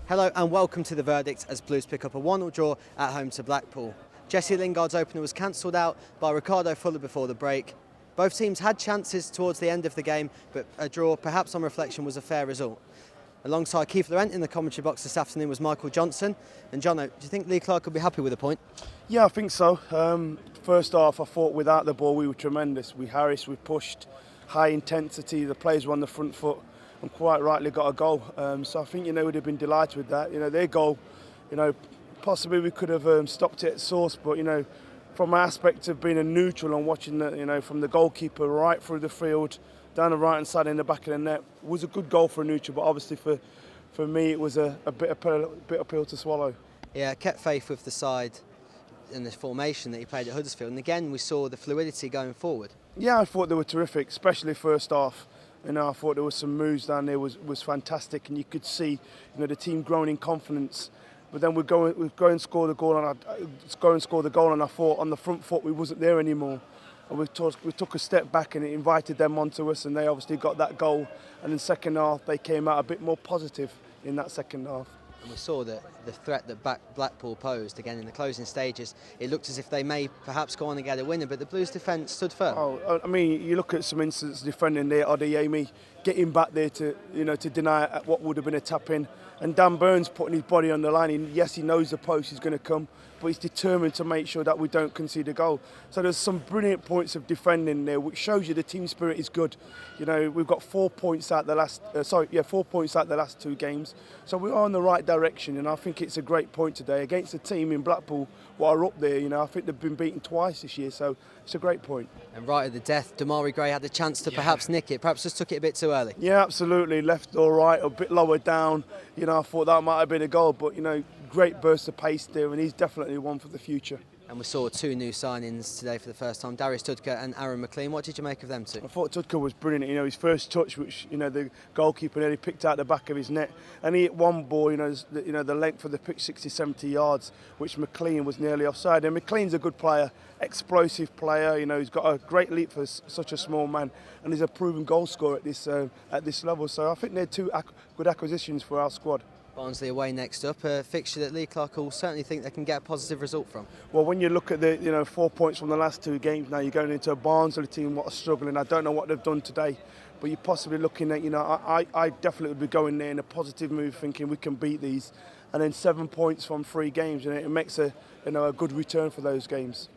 Hello and welcome to The Verdict as Blues pick up a 1-1 draw at home to Blackpool. Jesse Lingard's opener was cancelled out by Ricardo Fuller before the break. Both teams had chances towards the end of the game, but a draw, perhaps on reflection, was a fair result. Alongside Keith Laurent in the commentary box this afternoon was Michael Johnson. And Jono, do you think Lee Clark will be happy with a point? Yeah, I think so. First half, I thought without the ball we were tremendous. We harassed, we pushed, high intensity, the players were on the front foot and quite rightly got a goal. So I think, we'd have been delighted with that. Their goal, possibly we could have stopped it at source, but, from my aspect of being a neutral and watching, from the goalkeeper right through the field, down the right-hand side in the back of the net, was a good goal for a neutral, but obviously for me it was a bit of pill to swallow. Yeah, kept faith with the side and the formation that he played at Huddersfield, and again we saw the fluidity going forward. Yeah, I thought they were terrific, especially first half. I thought there was some moves down there was fantastic, and you could see the team growing in confidence. But then we'd go and score the goal, and I thought on the front foot we wasn't there anymore. And we took a step back, and it invited them onto us, and they obviously got that goal. And in the second half, they came out a bit more positive in that second half. And we saw the threat that Blackpool posed again in the closing stages. It looked as if they may perhaps go on and get a winner, but the Blues' defence stood firm. You look at some instances defending there, Adeyemi getting back there to deny what would have been a tap-in. And Dan Burns putting his body on the line. Yes, he knows the post is going to come, but he's determined to make sure that we don't concede a goal. So there's some brilliant points of defending there, which shows you the team spirit is good. We've got 4 points out the last 4 points out the last 2 games. So we are in the right direction, and I think it's a great point today against a team in Blackpool what are up there. I think they've been beaten twice this year, so it's a great point. And right at the death, Damari Gray had the chance to perhaps nick it, perhaps just took it a bit too early. Yeah, absolutely. Left or right, a bit lower down. I thought that might have been a goal, but great burst of pace there, and he's definitely one for the future. And we saw 2 new signings today for the first time, Darius Tudker and Aaron McLean. What did you make of them two? I thought Tudker was brilliant. His first touch, which the goalkeeper nearly picked out the back of his net, and he hit one ball, the length of the pitch, 60, 70 yards, which McLean was nearly offside. And McLean's a good player, explosive player. He's got a great leap for such a small man, and he's a proven goal scorer at this level. So I think they're 2 good acquisitions for our squad. Barnsley away next up, a fixture that Lee Clark will certainly think they can get a positive result from. Well, when you look at the 4 points from the last 2 games, now you're going into a Barnsley team what are struggling. I don't know what they've done today, but you're possibly looking at, I definitely would be going there in a positive move, thinking we can beat these, and then 7 points from 3 games, and it makes a good return for those games.